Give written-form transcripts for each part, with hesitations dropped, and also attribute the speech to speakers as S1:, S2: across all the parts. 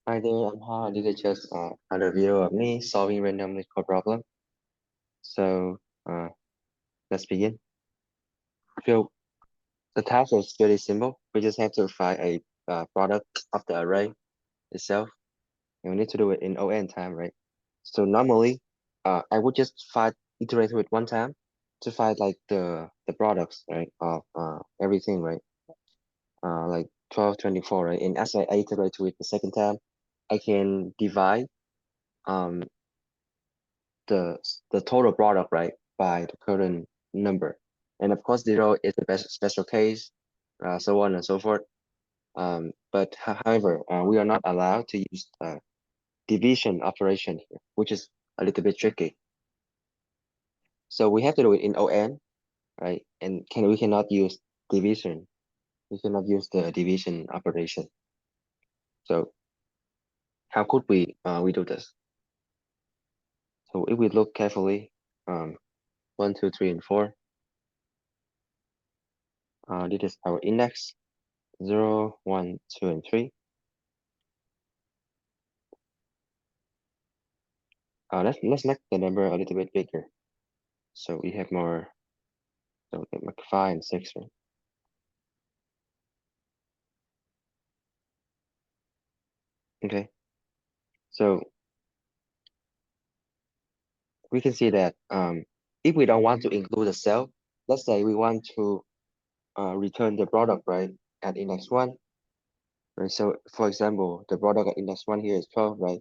S1: Hi there, I'm Ha. This is just another video of me solving random numerical problem. So uh, let's begin. So the task is very simple. We just have to find a product of the array itself, and we need to do it in O(n) time, right? So normally, I would just iterate with one time to find like the products, right, of everything, right? Like 12, 24, right? And as I iterate with the second time, I can divide um the the total product, right, by the current number. And of course, zero is the best special case, so on and so forth. But however, we are not allowed to use division operation here, which is a little bit tricky. So we have to do it in O(n), right? And we cannot use division. We cannot use the division operation. So how could we do this? So if we look carefully, 1, 2, 3, and 4. This is our index. 0, 1, 2, and 3. Let's make the number a little bit bigger. So we have more, so like 5 and 6, right? Okay. So we can see that if we don't want to include a cell, let's say we want to return the product, right, at index 1. Right? So for example, the product at index 1 here is 12, right?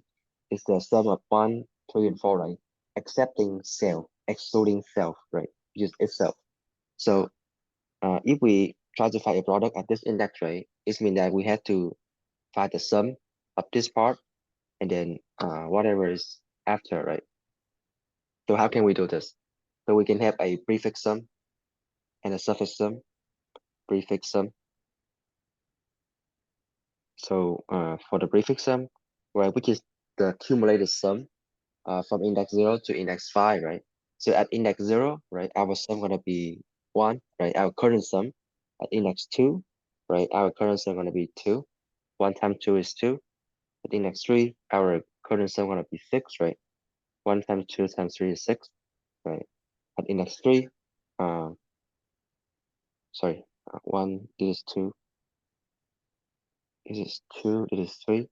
S1: It's the sum of 1, 3, and 4, right? Excepting self, excluding self, right? Just itself. So if we try to find a product at this index, right, it means that we have to find the sum of this part and then whatever is after, right? So how can we do this? So we can have a prefix sum and a suffix sum, prefix sum. So for the prefix sum, right, which is the cumulative sum from index 0 to index 5, right? So at index 0, right, our sum gonna be 1, right? Our current sum at index 2, right? Our current sum gonna be 2. 1 times 2 is 2. At index 3, our current sum gonna be 6, right? 1 times 2 times 3 is 6, right? At index 3, uh, sorry, 1, this is 2, this is 2, this is 3.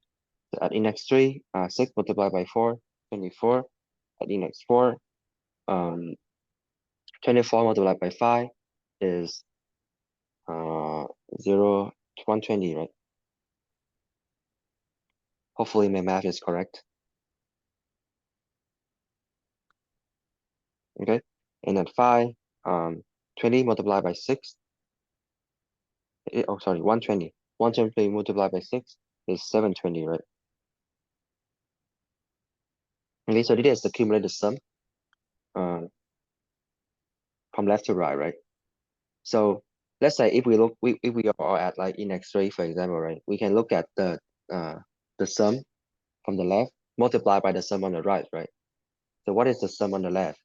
S1: So at index 3, 6 multiplied by 4, 24. At index 4, 24 multiplied by 5 is 0, 120, right? Hopefully my math is correct. Okay, and at 5, 20 multiplied by 6, oh sorry, 120. 120 multiplied by 6 is 720, right? Okay, so this is the cumulative sum uh, from left to right, right? So let's say if we are at like index 3, for example, right? We can look at the sum from the left multiplied by the sum on the right, right? So what is the sum on the left?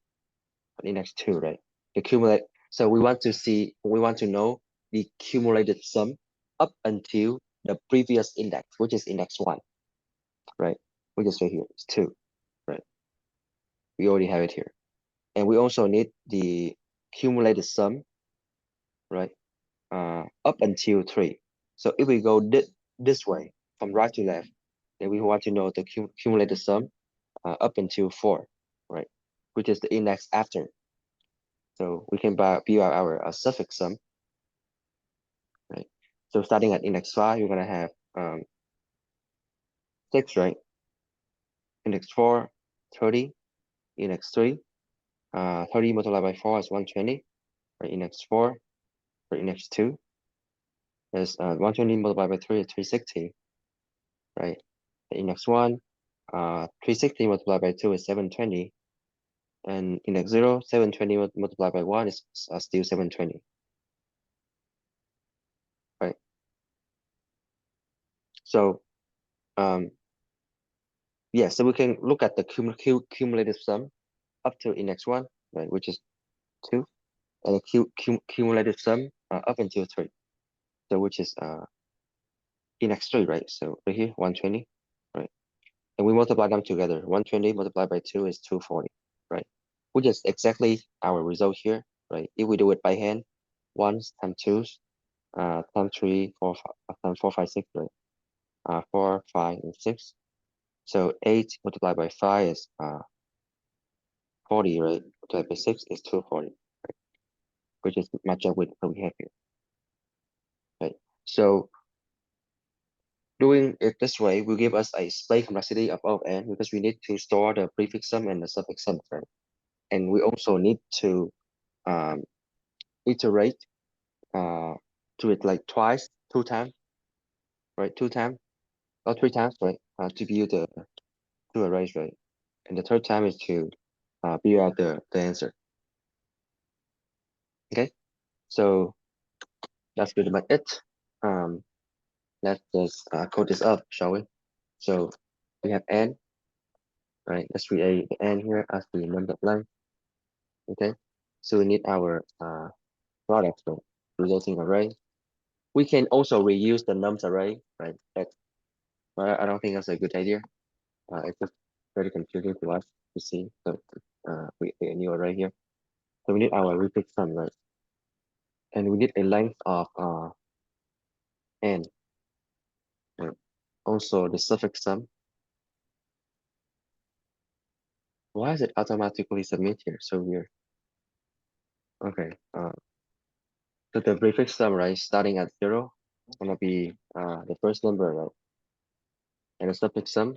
S1: Index 2, right? The cumulate. So we want to know the cumulative sum up until the previous index, which is index 1, right? Which is right here, it's 2, right? We already have it here. And we also need the cumulative sum, right? Up until 3. So if we go this way, from right to left, then we want to know the cumulative sum up until 4, right? Which is the index after. So we can view our suffix sum, right? So starting at index 5, you're gonna have 6, right? Index 4, 30. Index 3, 30 multiplied by 4 is 120, right? Index 4, for index 2 is 120 multiplied by 3 is 360, right? Index 1, 360 multiplied by 2 is 720, and index 0, 720 multiplied by 1 is still 720, right? So yeah, so we can look at the cumulative sum up to index 1, right, which is 2, and the cumulative sum up until 3, so which is index 3, right? So right here, 120, right? and we multiply them together. 120 multiplied by 2 is 240, right? Which is exactly our result here, right? If we do it by hand, 1s times 2s, times 3, 4, 5, times 4, 5, 6, right? 4, 5, and 6. So 8 multiplied by 5 is 40, right? Multiplied by 6 is 240, right? Which is match up with what we have here, right? So doing it this way will give us a space complexity of O of n because we need to store the prefix sum and the suffix sum, right? And we also need to um, iterate to it like twice, 2 times, right? 2 times or 3 times, right? To view the two arrays, right? And the third time is to view out the answer. Okay, so that's pretty much it. Let's just code this up, shall we? So we have n, right? Let's create the n here as the number of length. Okay, so we need our product, right? Resulting array. We can also reuse the nums array, right? But I don't think that's a good idea. It's just very confusing to us to see. So we create a new array here. So we need our prefix sum, right? And we need a length of n. Right? Also the suffix sum. Why is it automatically submit here? So weird. Okay. So the prefix sum, right, starting at 0, gonna be the first number, right? And the suffix sum,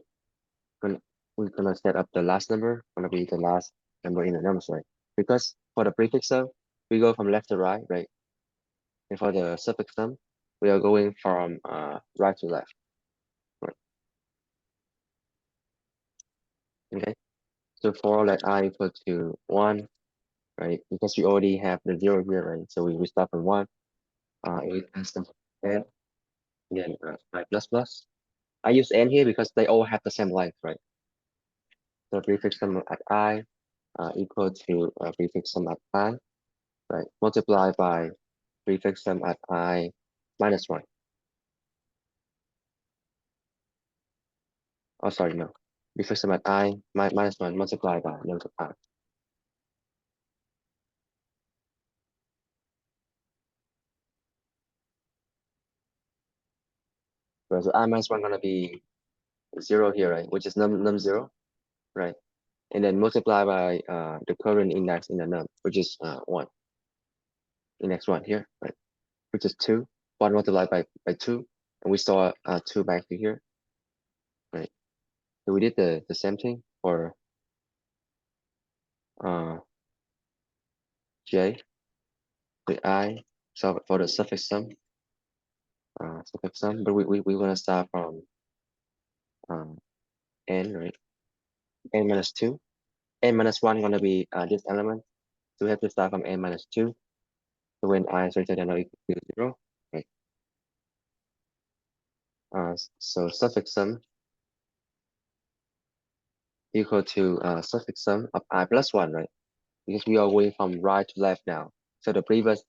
S1: gonna, we're gonna set up the last number, gonna be the last number in the numbers, right? Because for the prefix sum, we go from left to right, right? And for the suffix sum, we are going from right to left, right? Okay. So for let I equal to 1, right? Because we already have the 0 here, right? So we start from 1. It has the n, then I plus plus. I use n here because they all have the same length, right? So prefix sum at I equal to prefix sum at I, right? Multiplied by prefix sum at I minus 1. Oh, sorry, no. Prefix sum at I minus 1 multiplied by nums of I. Right, so I minus 1 gonna be 0 here, right? Which is num 0, right? And then multiply by the current index in the num, which is 1. Index 1 here, right? Which is 2. 1 multiplied by 2. And we store 2 back to here, right? So we did the same thing for j, the I, so for the suffix sum, but we want to start from n, right? N minus 2. N minus 1 gonna be this element. So we have to start from n minus 2. So when I is greater than or equal to 0, right? So suffix sum equal to suffix sum of I plus 1, right? Because we are going from right to left now. So the previous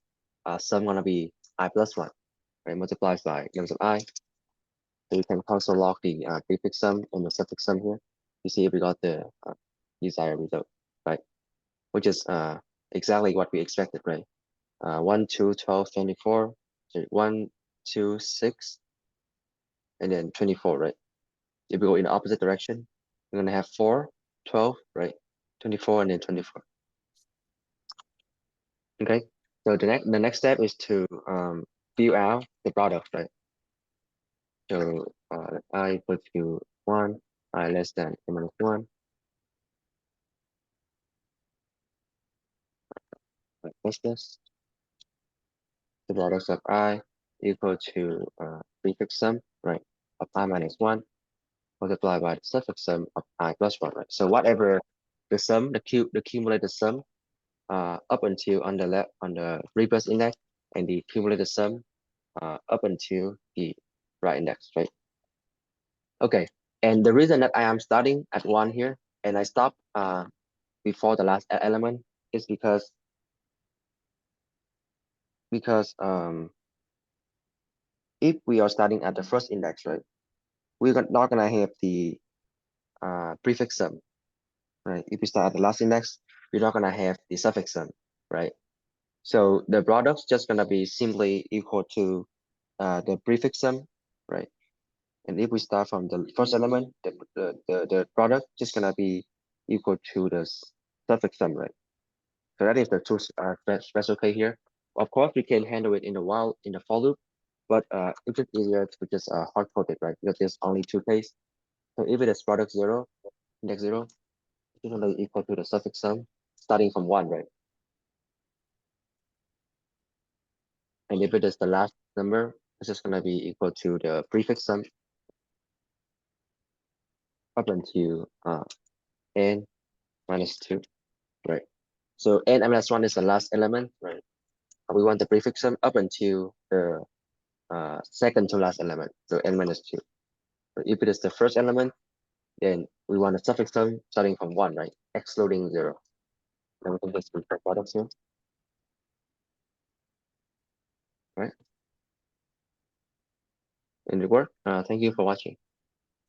S1: sum gonna be I plus 1, right? Multiplied by nums of I. So you can also log the prefix sum and the suffix sum here to see if we got the desired result, right? Which is exactly what we expected, right? 1, 2, 12, 24, sorry, 1, 2, 6, and then 24, right? If we go in the opposite direction, we're gonna have 4, 12, right? 24 and then 24. Okay. So the next step is to fill out the product, right? So I equal to 1, I less than n minus 1, right? What's this? The product of I equal to prefix sum, right? Of I minus 1 multiplied by the suffix sum of I plus 1, right? So whatever the sum, the cumulative sum up until on the left on the reverse index and the cumulative sum up until the right index, right? Okay, and the reason that I am starting at 1 here and I stop before the last element is because if we are starting at the first index, right, we're not gonna have the prefix sum, right? If we start at the last index, we're not gonna have the suffix sum, right? So the product's just gonna be simply equal to the prefix sum, right? And if we start from the first element, the product just gonna be equal to the suffix sum, right? So that is the two special case here. Of course, we can handle it in the while in the for loop, but it's just easier to just hard code it, right? Because there's only two cases. So if it is product zero, index zero, it's gonna be equal to the suffix sum starting from one, right? And if it is the last number, it's just gonna be equal to the prefix sum up until n minus two, right? So n minus one is the last element, right? We want the prefix sum up until the second to last element, so n minus two. So if it is the first element, then we want a suffix sum starting from one, right? Excluding zero. Then we can just refer products here, right? And it worked. Thank you for watching.